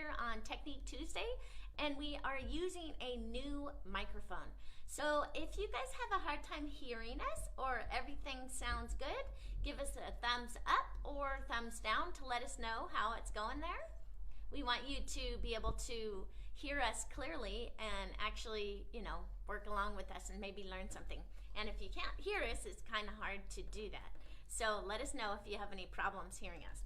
here on Technique Tuesday, and we are using a new microphone. So if you guys have a hard time hearing us or everything sounds good, give us a thumbs up or thumbs down to let us know how it's going there. We want you to be able to hear us clearly and actually, work along with us and maybe learn something. And if you can't hear us, it's kind of hard to do that. So let us know if you have any problems hearing us.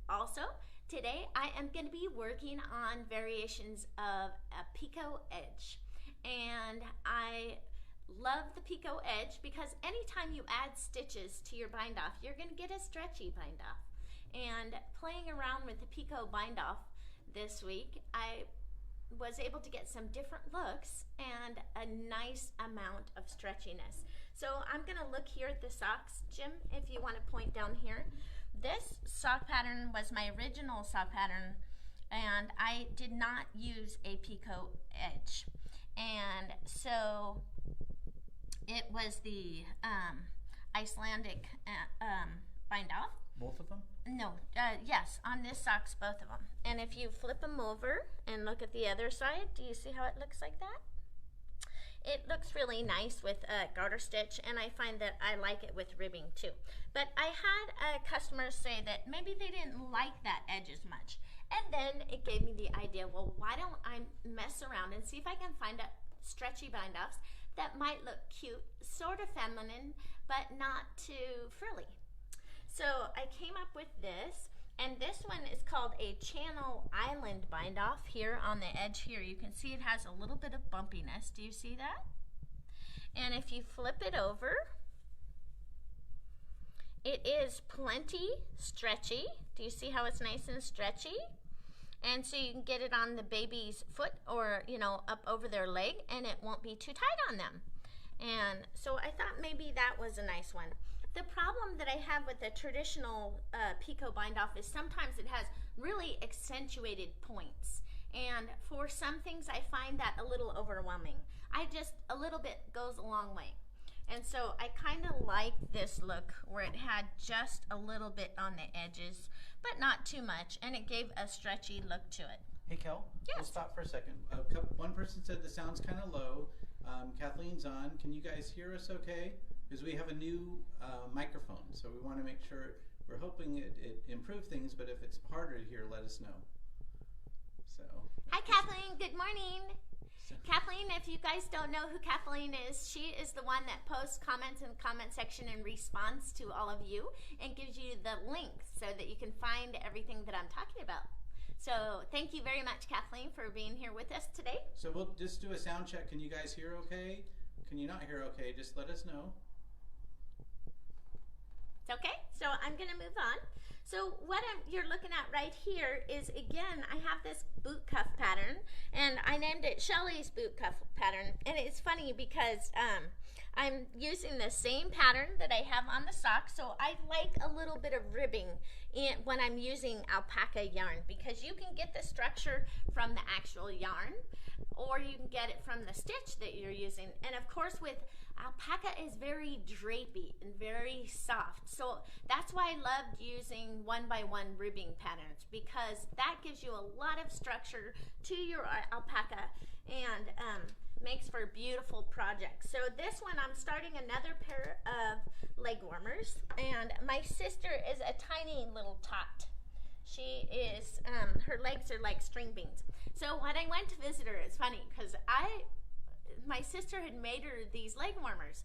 Also, today I am going to be working on variations of a Picot edge. And I love the Picot edge because anytime you add stitches to your bind off, you're going to get a stretchy bind off. And playing around with the Picot bind off this week, I was able to get some different looks and a nice amount of stretchiness. So I'm going to look here at the socks. Jim, if you want to point down here. This sock pattern was my original sock pattern, and I did not use a Picot edge. And so it was the Icelandic bind off. Both of them? No, yes, on this socks, both of them. And if you flip them over and look at the other side, do you see how it looks like that? It looks really nice with a garter stitch, and I find that I like it with ribbing too. But I had a customer say that maybe they didn't like that edge as much. And then it gave me the idea, well, why don't I mess around and see if I can find a stretchy bind-offs that might look cute, sort of feminine, but not too frilly. So I came up with this, and this one is called a Channel Island bind-off. Here on the edge here, you can see it has a little bit of bumpiness. Do you see that? And if you flip it over, it is plenty stretchy. Do you see how it's nice and stretchy? And so you can get it on the baby's foot or, up over their leg, and it won't be too tight on them. And so I thought maybe that was a nice one. The problem that I have with the traditional Picot bind-off is sometimes it has really accentuated points. And for some things, I find that a little overwhelming. A little bit goes a long way. And so I kind of like this look where it had just a little bit on the edges, but not too much, and it gave a stretchy look to it. Hey, Kel, yes. We'll stop for a second. One person said the sound's kind of low. Kathleen's on. Can you guys hear us okay? Because we have a new microphone, so we want to make sure. We're hoping it improves things, but if it's harder to hear, let us know. So. Hi, Kathleen. Good morning. Kathleen, if you guys don't know who Kathleen is, she is the one that posts comments in the comment section and responds to all of you and gives you the link so that you can find everything that I'm talking about. So thank you very much, Kathleen, for being here with us today. So we'll just do a sound check. Can you guys hear okay? Can you not hear okay? Just let us know. It's okay. So I'm going to move on. So what you're looking at right here is, again, I have this boot cuff pattern, and I named it Shelley's boot cuff pattern. And it's funny because I'm using the same pattern that I have on the sock, so I like a little bit of ribbing when I'm using alpaca yarn, because you can get the structure from the actual yarn, or you can get it from the stitch that you're using. And of course, with alpaca is very drapey and very soft. So that's why I loved using 1x1 ribbing patterns, because that gives you a lot of structure to your alpaca and makes for beautiful projects. So this one, I'm starting another pair of leg warmers, and my sister is a tiny little tot. She is, her legs are like string beans. So when I went to visit her, it's funny because my sister had made her these leg warmers,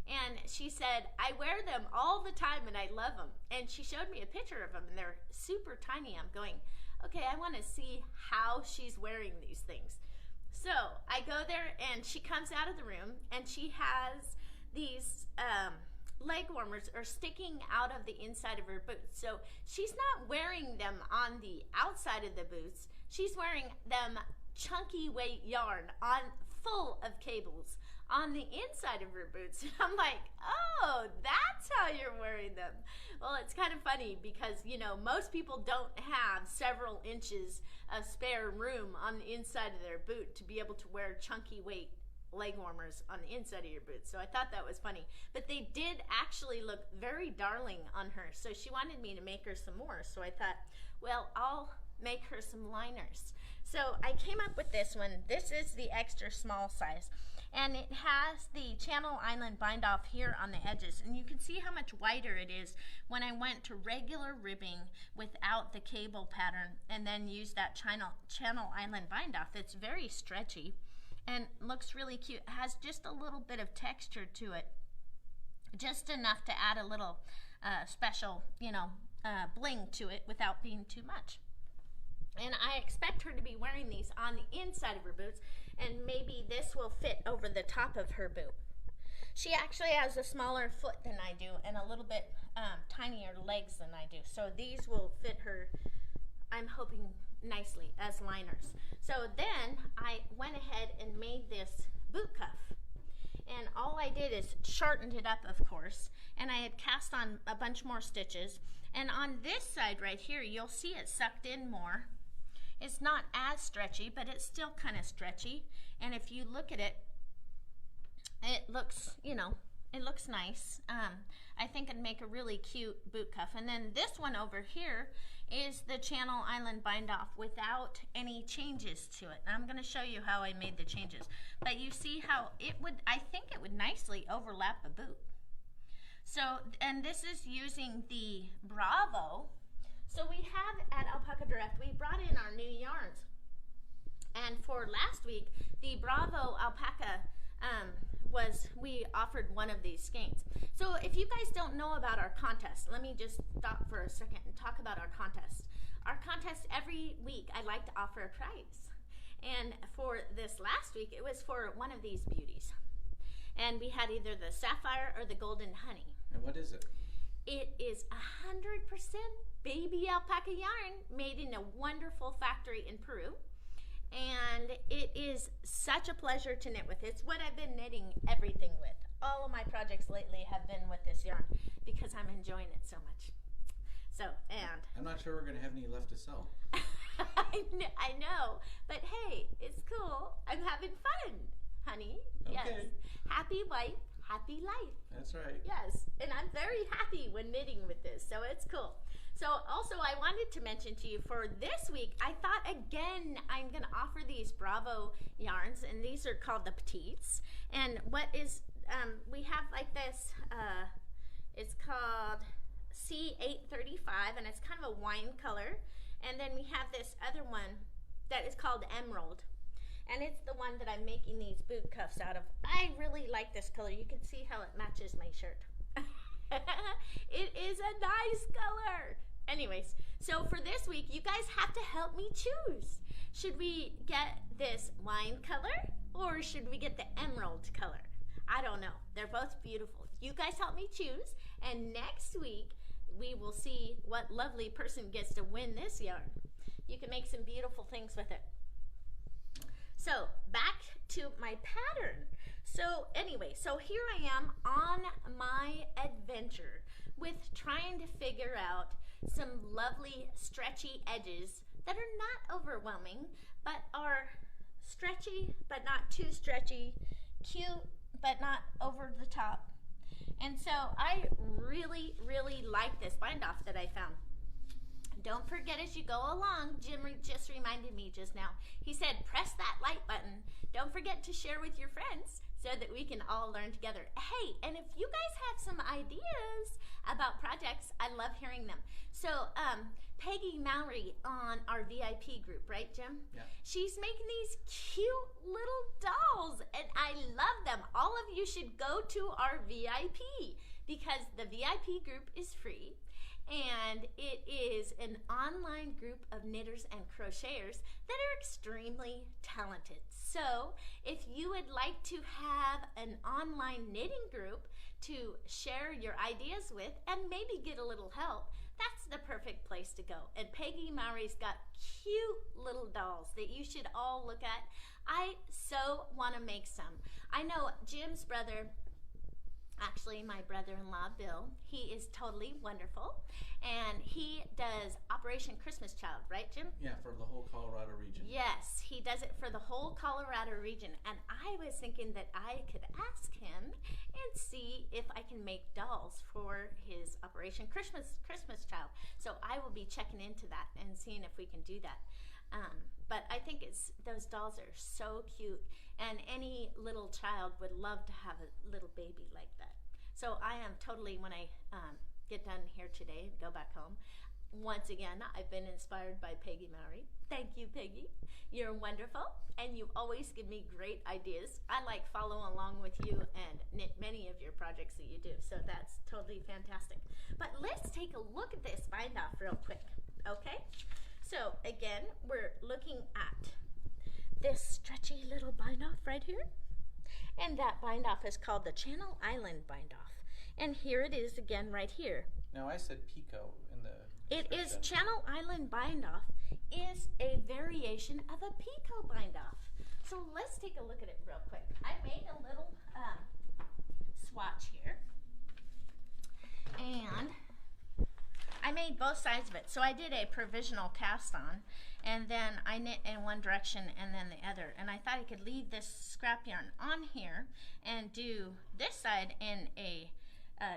and she said, I wear them all the time and I love them. And she showed me a picture of them, and they're super tiny. I'm going, okay, I want to see how she's wearing these things. So I go there, and she comes out of the room, and she has these leg warmers are sticking out of the inside of her boots. So she's not wearing them on the outside of the boots. She's wearing them chunky weight yarn on full of cables on the inside of her boots. And I'm like, oh, that's how you're wearing them. Well, it's kind of funny because, most people don't have several inches of spare room on the inside of their boot to be able to wear chunky weight leg warmers on the inside of your boots. So I thought that was funny. But they did actually look very darling on her. So she wanted me to make her some more. So I thought, well, I'll make her some liners. So I came up with this one. This is the extra small size. And it has the Channel Island bind off here on the edges. And you can see how much wider it is when I went to regular ribbing without the cable pattern and then used that Channel Island bind off. It's very stretchy and looks really cute. It has just a little bit of texture to it. Just enough to add a little special, bling to it without being too much. And I expect her to be wearing these on the inside of her boots, and maybe this will fit over the top of her boot. She actually has a smaller foot than I do and a little bit tinier legs than I do. So these will fit her, I'm hoping, nicely as liners. So then I went ahead and made this boot cuff. And all I did is shortened it up, of course, and I had cast on a bunch more stitches. And on this side right here, you'll see it sucked in more. It's not as stretchy, but it's still kind of stretchy. And if you look at it, it looks, it looks nice. I think it'd make a really cute boot cuff. And then this one over here is the Channel Island bind off without any changes to it. And I'm going to show you how I made the changes. But you see how I think it would nicely overlap a boot. So, and this is using the Bravo. So we have at Alpaca Direct, we brought in our new yarns. And for last week, the Bravo Alpaca we offered one of these skeins. So if you guys don't know about our contest, let me just stop for a second and talk about our contest. Our contest every week, I like to offer a prize. And for this last week, it was for one of these beauties. And we had either the sapphire or the golden honey. And what is it? It is 100% baby alpaca yarn made in a wonderful factory in Peru. And it is such a pleasure to knit with. It's what I've been knitting everything with. All of my projects lately have been with this yarn because I'm enjoying it so much. So, and I'm not sure we're going to have any left to sell. I know, but hey, it's cool. I'm having fun, honey. Okay. Yes. Happy wife, happy life. That's right. Yes, and I'm very happy when knitting with this, so it's cool. So also I wanted to mention to you for this week, I thought again I'm going to offer these Bravo yarns, and these are called the Petites. And what is, we have like this, it's called C835, and it's kind of a wine color. And then we have this other one that is called Emerald. And it's the one that I'm making these boot cuffs out of. I really like this color. You can see how it matches my shirt. It is a nice color. Anyways, so for this week, you guys have to help me choose. Should we get this wine color or should we get the emerald color? I don't know. They're both beautiful. You guys help me choose. And next week, we will see what lovely person gets to win this yarn. You can make some beautiful things with it. So back to my pattern. So anyway, so here I am on my adventure with trying to figure out some lovely stretchy edges that are not overwhelming, but are stretchy, but not too stretchy, cute, but not over the top. And so I really, really like this bind off that I found. Don't forget as you go along, Jim just reminded me just now. He said, press that like button. Don't forget to share with your friends so that we can all learn together. Hey, and if you guys have some ideas about projects, I love hearing them. So Peggy Mallory on our VIP group, right, Jim? Yeah. She's making these cute little dolls, and I love them. All of you should go to our VIP because the VIP group is free. And it is an online group of knitters and crocheters that are extremely talented. So if you would like to have an online knitting group to share your ideas with and maybe get a little help, that's the perfect place to go. And Peggy Maury's got cute little dolls that you should all look at. I so want to make some. I know Jim's brother, actually my brother-in-law Bill, he is totally wonderful, and he does Operation Christmas Child, right, Jim? Yeah, for the whole Colorado region. Yes, he does it for the whole Colorado region, and I was thinking that I could ask him and see if I can make dolls for his Operation Christmas Child. So I will be checking into that and seeing if we can do that. But I think those dolls are so cute, and any little child would love to have a little baby like that. So I am totally, when I get done here today and go back home, once again, I've been inspired by Peggy Mowry. Thank you, Peggy. You're wonderful, and you always give me great ideas. I like follow along with you and knit many of your projects that you do, so that's totally fantastic. But let's take a look at this bind off real quick, okay? So again, we're looking at this stretchy little bind off right here, and that bind off is called the Channel Island bind off. And here it is again right here. Now I said Picot in the It is Channel Island bind off is a variation of a Picot bind off. So let's take a look at it real quick. I made a little swatch here, and I made both sides of it. So I did a provisional cast on, and then I knit in one direction and then the other. And I thought I could leave this scrap yarn on here and do this side in a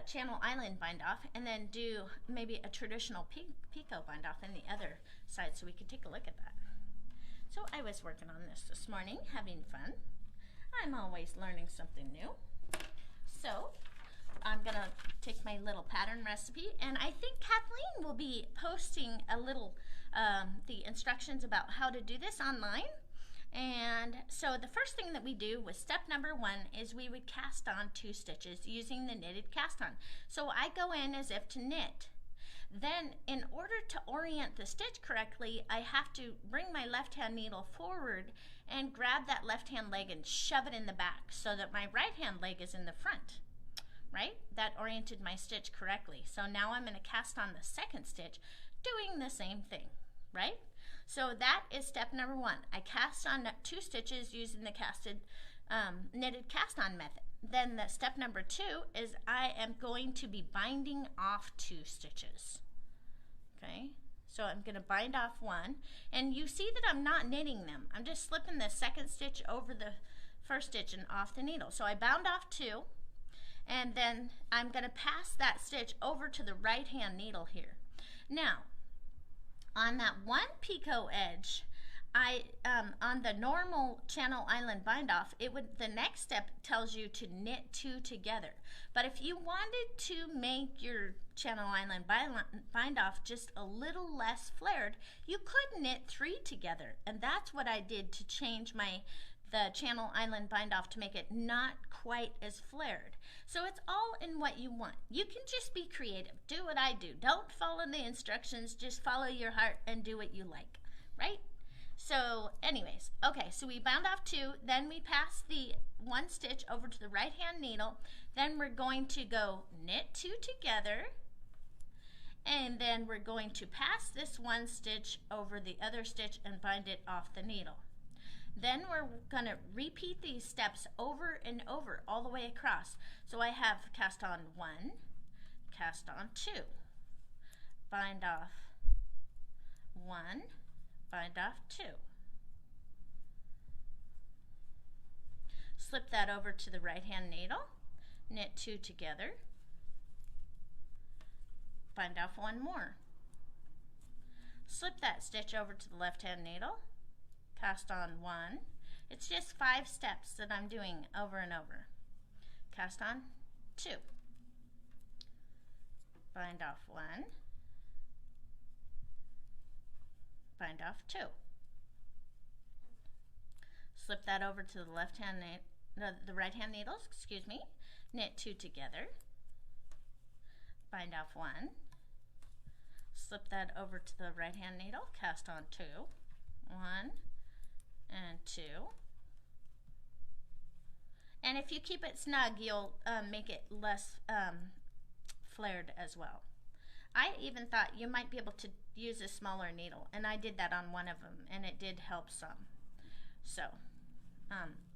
Channel Island bind off, and then do maybe a traditional Picot bind off in the other side, so we could take a look at that. So I was working on this morning, having fun. I'm always learning something new. So I'm gonna take my little pattern recipe, and I think Kathleen will be posting a little the instructions about how to do this online. And so the first thing that we do with step number 1 is we would cast on 2 stitches using the knitted cast on. So I go in as if to knit. Then in order to orient the stitch correctly, I have to bring my left hand needle forward and grab that left hand leg and shove it in the back so that my right hand leg is in the front. Right? That oriented my stitch correctly. So now I'm going to cast on the second stitch doing the same thing. Right? So that is step number 1. I cast on 2 stitches using the knitted cast on method. Then the step number 2 is I am going to be binding off 2 stitches. Okay, so I'm going to bind off 1, and you see that I'm not knitting them. I'm just slipping the second stitch over the first stitch and off the needle. So I bound off 2, and then I'm going to pass that stitch over to the right hand needle here. Now, on that one Picot edge, on the normal Channel Island bind off, the next step tells you to knit 2 together. But if you wanted to make your Channel Island bind off just a little less flared, you could knit 3 together, and that's what I did to change the Channel Island bind off to make it not quite as flared. So it's all in what you want. You can just be creative. Do what I do. Don't follow the instructions. Just follow your heart and do what you like, right? So anyways, okay, so we bound off 2, then we pass the 1 stitch over to the right hand needle, then we're going to go knit 2 together, and then we're going to pass this 1 stitch over the other stitch and bind it off the needle. Then we're going to repeat these steps over and over all the way across. So I have cast on 1, cast on 2, bind off 1, bind off 2. Slip that over to the right hand needle, knit 2 together, bind off 1 more. Slip that stitch over to the left hand needle, cast on 1. It's just 5 steps that I'm doing over and over. Cast on 2. Bind off 1. Bind off 2. Slip that over to the left hand the right hand needles, excuse me. Knit 2 together. Bind off 1. Slip that over to the right hand needle, cast on 2. 1 and 2. And if you keep it snug, you'll make it less flared as well. I even thought you might be able to use a smaller needle, and I did that on one of them, and it did help some. So,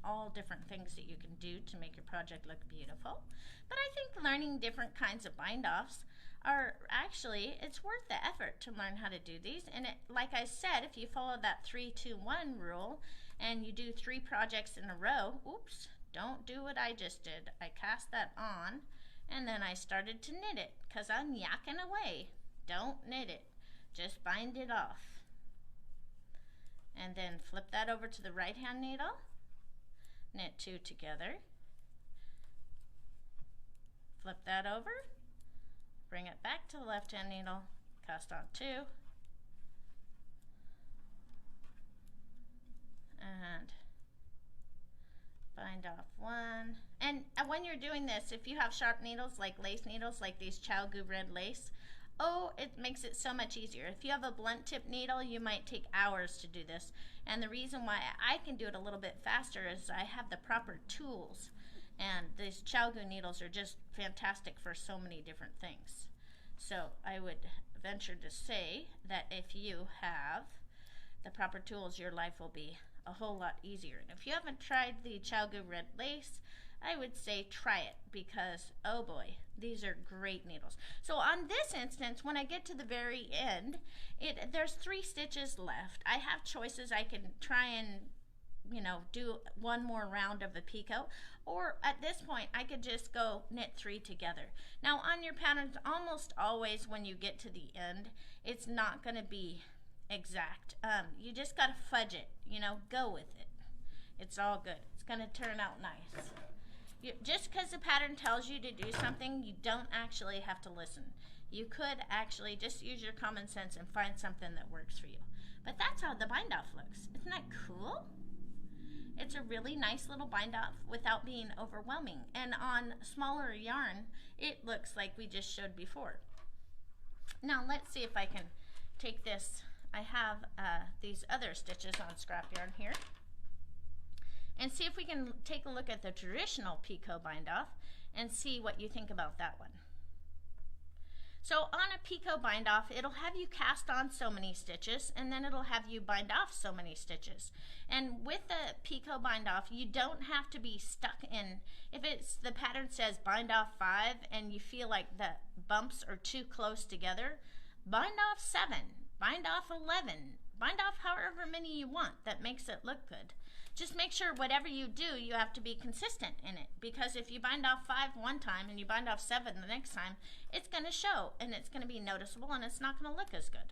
all different things that you can do to make your project look beautiful. But I think learning different kinds of bind-offs are actually, it's worth the effort to learn how to do these. And it, like I said, if you follow that 3-2-1 rule and you do 3 projects in a row, oops, don't do what I just did. I cast that on and then I started to knit it because I'm yakking away. Don't knit it, just bind it off. And then flip that over to the right hand needle, knit 2 together, flip that over, bring it back to the left hand needle, cast on 2, and bind off 1. And when you're doing this, if you have sharp needles like lace needles, like these Chalgu red lace, oh, it makes it so much easier. If you have a blunt tip needle, you might take hours to do this. And the reason why I can do it a little bit faster is I have the proper tools. And these Chalgu needles are just fantastic for so many different things. So I would venture to say that if you have the proper tools, your life will be a whole lot easier. And if you haven't tried the Chalgu red lace, I would say try it because, oh boy, these are great needles. So on this instance, when I get to the very end, there's 3 stitches left. I have choices. I can try and, you know, do one more round of the picot, or at this point I could just go knit 3 together. Now on your patterns, almost always when you get to the end, it's not going to be exact. You just got to fudge it, you know, go with it. It's all good. It's going to turn out nice. Just because the pattern tells you to do something, you don't actually have to listen. You could actually just use your common sense and find something that works for you. But that's how the bind off looks. Isn't that cool? It's a really nice little bind off without being overwhelming. And on smaller yarn, it looks like we just showed before. Now let's see if I can take this. I have these other stitches on scrap yarn here. And see if we can take a look at the traditional Picot bind off and see what you think about that one. So on a Picot bind off, it'll have you cast on so many stitches and then it'll have you bind off so many stitches. And with the Picot bind off, you don't have to be stuck in, if it's the pattern says bind off 5 and you feel like the bumps are too close together, bind off 7, bind off 11, bind off however many you want. That makes it look good. Just make sure whatever you do, you have to be consistent in it, because if you bind off 5 one time and you bind off 7 the next time, it's going to show and it's going to be noticeable and it's not going to look as good.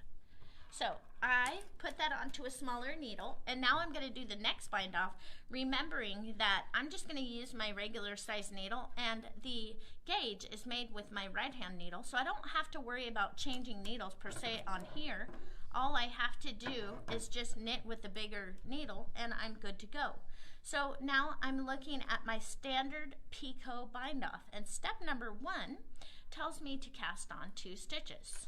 So I put that onto a smaller needle, and now I'm going to do the next bind off, remembering that I'm just going to use my regular size needle, and the gauge is made with my right hand needle, so I don't have to worry about changing needles per se on here. All I have to do is just knit with the bigger needle and I'm good to go. So now I'm looking at my standard Picot bind off, and step number 1 tells me to cast on 2 stitches.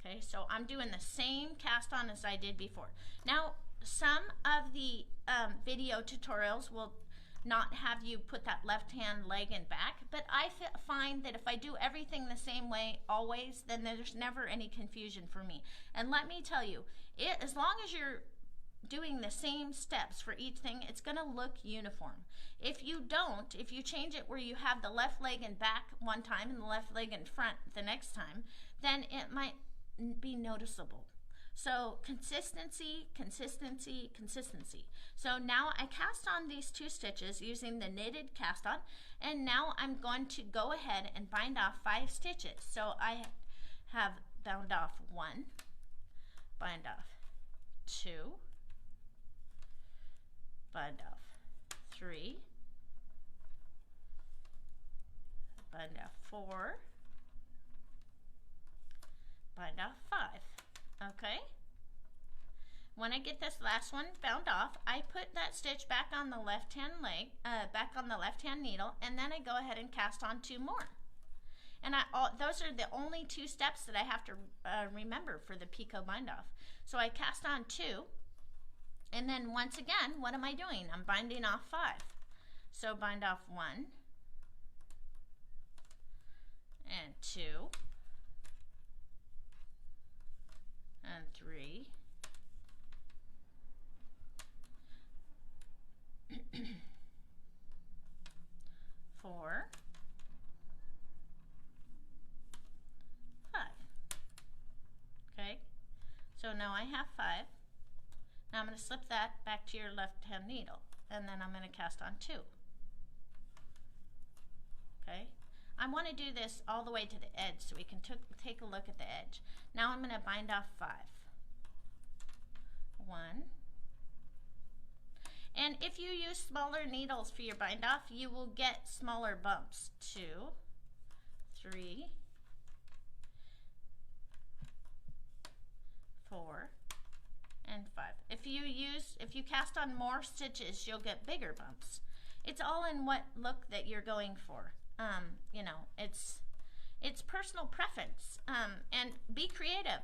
Okay, so I'm doing the same cast on as I did before. Now some of the video tutorials will not have you put that left hand leg in back, but I find that if I do everything the same way always, then there's never any confusion for me. And let me tell you, as long as you're doing the same steps for each thing, it's going to look uniform. If you don't, if you change it where you have the left leg in back one time and the left leg in front the next time, then it might be noticeable. So consistency, consistency, consistency. So now I cast on these 2 stitches using the knitted cast on, and now I'm going to go ahead and bind off 5 stitches. So I have bound off 1, bind off 2, bind off 3, bind off 4, bind off 5. Okay, when I get this last one bound off, I put that stitch back on the left hand leg, back on the left hand needle, and then I go ahead and cast on 2 more. And those are the only 2 steps that I have to remember for the Picot bind off. So I cast on 2, and then once again, what am I doing? I'm binding off 5. So bind off 1 and 2. And 3, now I have 5. Now I'm going to slip that back to your left hand needle, and then I'm going to cast on 2. Okay, I want to do this all the way to the edge so we can take a look at the edge. Now I'm going to bind off 5. 1. And if you use smaller needles for your bind off, you will get smaller bumps. 2, 3, 4, and 5. If you cast on more stitches, you'll get bigger bumps. It's all in what look that you're going for. You know, it's personal preference. And be creative.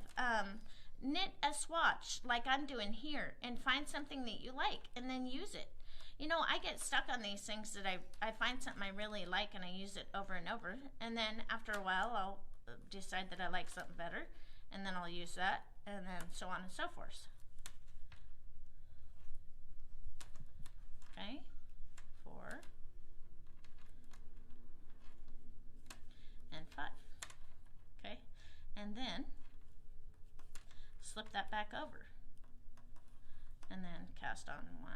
Knit a swatch like I'm doing here and find something that you like and then use it. You know, I get stuck on these things that I find something I really like and I use it over and over, and then after a while I'll decide that I like something better, and then I'll use that, and then so on and so forth. Okay, 4 and 5. Okay, and then slip that back over, and then cast on 1.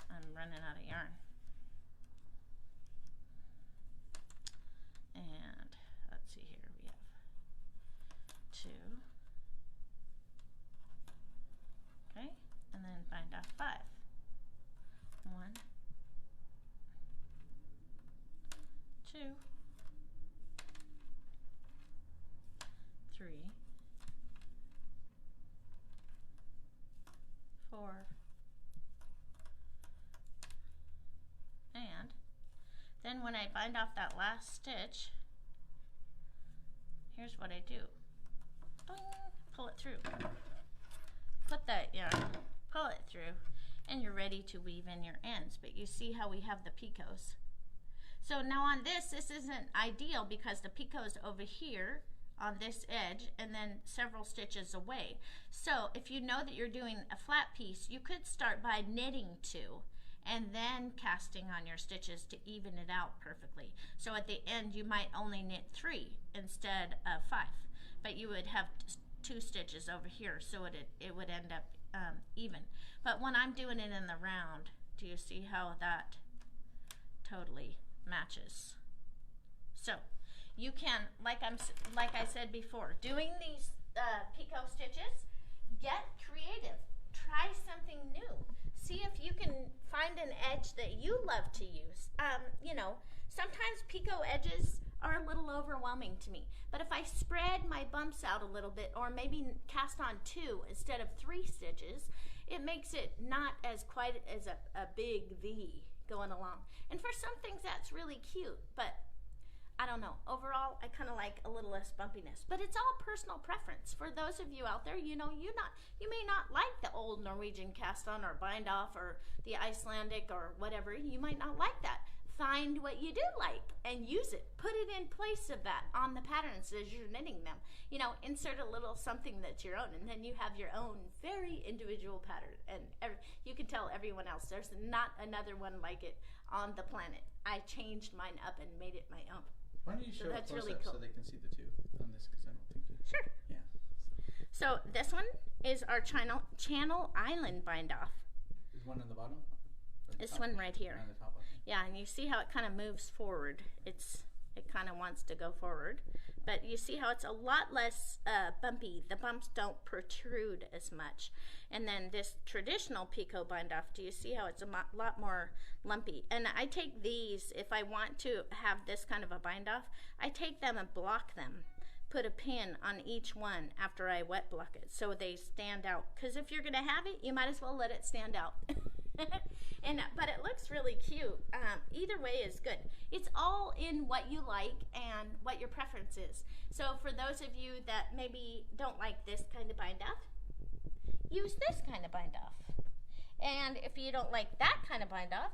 I'm running out of yarn. And let's see here, we have 2. Okay, and then bind off 5. 1, 2, 3, 4, and then when I bind off that last stitch, here's what I do. Boing, pull it through. Put that yarn, pull it through, and you're ready to weave in your ends. But you see how we have the picots. So now on this isn't ideal because the picot's over here on this edge and then several stitches away. So if you know that you're doing a flat piece, you could start by knitting 2 and then casting on your stitches to even it out perfectly. So at the end you might only knit 3 instead of 5, but you would have 2 stitches over here, so it would end up even. But when I'm doing it in the round, do you see how that totally matches? So you can, like I said before, doing these picot stitches, get creative. Try something new. See if you can find an edge that you love to use. You know, sometimes picot edges are a little overwhelming to me. But if I spread my bumps out a little bit, or maybe cast on 2 instead of 3 stitches, it makes it not as quite as a big V going along. And for some things that's really cute, but I don't know. Overall, I kind of like a little less bumpiness, but it's all personal preference. For those of you out there, you know, you may not like the old Norwegian cast on or bind off or the Icelandic or whatever. You might not like that. Find what you do like and use it. Put it in place of that on the patterns as you're knitting them. You know, insert a little something that's your own, and then you have your own very individual pattern. And you can tell everyone else there's not another one like it on the planet. I changed mine up and made it my own. Why don't you show that's a really close-up cool. so they can see the 2 on this, because I don't think you... Sure. Yeah. So this one is our Channel Island bind off. Is one on the bottom? This one right here. On the top one. Yeah, and you see how it kind of moves forward. It kind of wants to go forward, but you see how it's a lot less bumpy. The bumps don't protrude as much. And then this traditional picot bind off, do you see how it's a lot more lumpy? And I take these, if I want to have this kind of a bind off, I take them and block them. Put a pin on each one after I wet block it so they stand out. Because if you're going to have it, you might as well let it stand out. But it looks really cute. Either way is good. It's all in what you like and what your preference is. So for those of you that maybe don't like this kind of bind off, use this kind of bind off. And if you don't like that kind of bind off,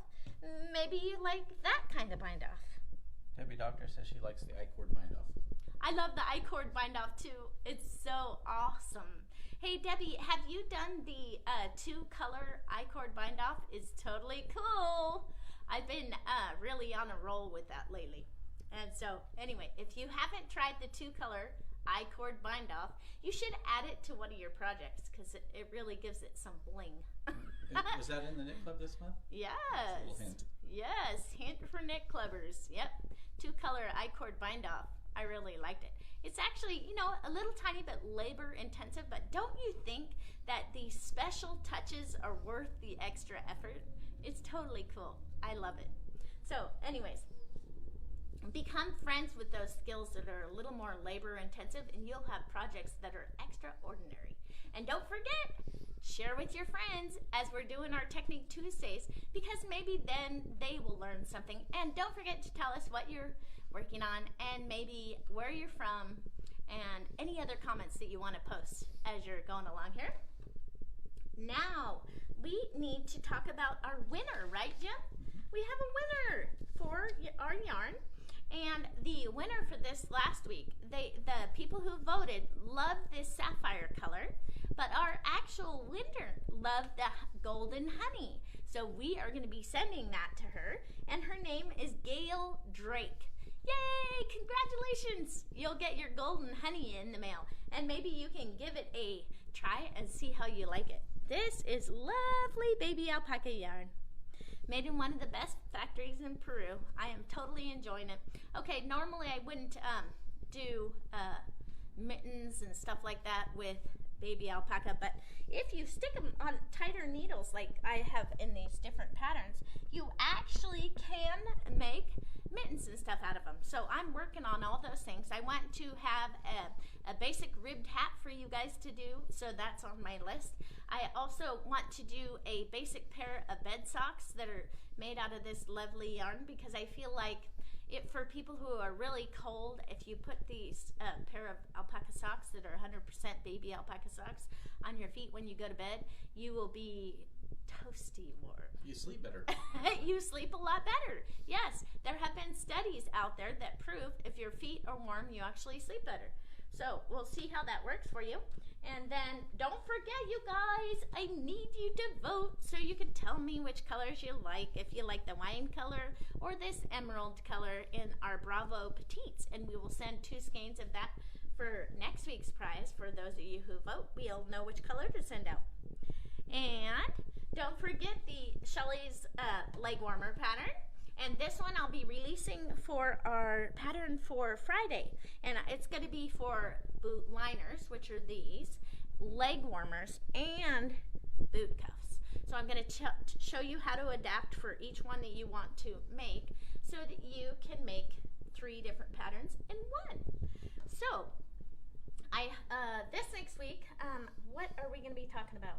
maybe you like that kind of bind off. Debbie Doctor says she likes the I-cord bind off. I love the I-cord bind off too. It's so awesome. Hey Debbie, have you done the 2-color I-cord bind off? It's totally cool. I've been really on a roll with that lately. And so anyway, if you haven't tried the 2-color I-cord bind off. You should add it to one of your projects because it really gives it some bling. Was that in the knit club this month? Yes. That's a little hint. Yes, hint for knit clubbers. Yep, 2-color I-cord bind off. I really liked it. It's actually, you know, a little tiny bit labor intensive, but don't you think that these special touches are worth the extra effort? It's totally cool. I love it. So anyways, become friends with those skills that are a little more labor intensive and you'll have projects that are extraordinary. And don't forget, share with your friends as we're doing our Technique Tuesdays because maybe then they will learn something. And don't forget to tell us what you're working on and maybe where you're from and any other comments that you want to post as you're going along here. Now, we need to talk about our winner, right, Jim? We have a winner for our yarn. And the winner for this last week, the people who voted loved this sapphire color, but our actual winner loved the golden honey. So we are going to be sending that to her, and her name is Gail Drake. Yay! Congratulations! You'll get your golden honey in the mail, and maybe you can give it a try and see how you like it. This is lovely baby alpaca yarn. Made in one of the best factories in Peru. I am totally enjoying it. Okay, normally I wouldn't do mittens and stuff like that with baby alpaca, but if you stick them on tighter needles like I have in these different patterns, you actually can make mittens and stuff out of them. So I'm working on all those things. I want to have a basic ribbed hat for you guys to do, so that's on my list. I also want to do a basic pair of bed socks that are made out of this lovely yarn because I feel like for people who are really cold, if you put these pair of alpaca socks that are 100% baby alpaca socks on your feet when you go to bed, you will be toasty warm. You sleep better. You sleep a lot better. Yes, there have been studies out there that prove if your feet are warm, you actually sleep better. So we'll see how that works for you. And then don't forget, you guys, I need you to vote so you can tell me which colors you like. If you like the wine color or this emerald color in our Bravo Petites. And we will send 2 skeins of that for next week's prize. For those of you who vote, we'll know which color to send out. And don't forget the Shelley's leg warmer pattern. And this one I'll be releasing for our pattern for Friday. And it's going to be for boot liners, which are these, leg warmers, and boot cuffs. So I'm going to show you how to adapt for each one that you want to make so that you can make 3 different patterns in one. So this next week, what are we going to be talking about?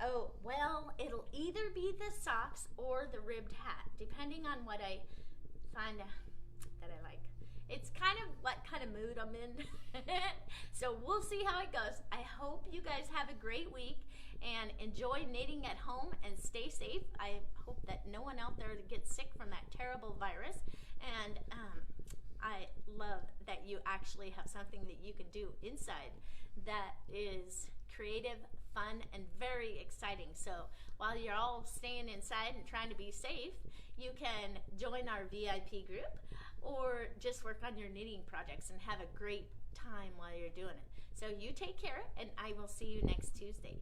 Oh, well, it'll either be the socks or the ribbed hat, depending on what I find that I like. It's kind of what kind of mood I'm in. So we'll see how it goes. I hope you guys have a great week and enjoy knitting at home and stay safe. I hope that no one out there gets sick from that terrible virus. And I love that you actually have something that you can do inside that is creative, fun, and very exciting. So while you're all staying inside and trying to be safe, you can join our VIP group or just work on your knitting projects and have a great time while you're doing it. So you take care, and I will see you next Tuesday.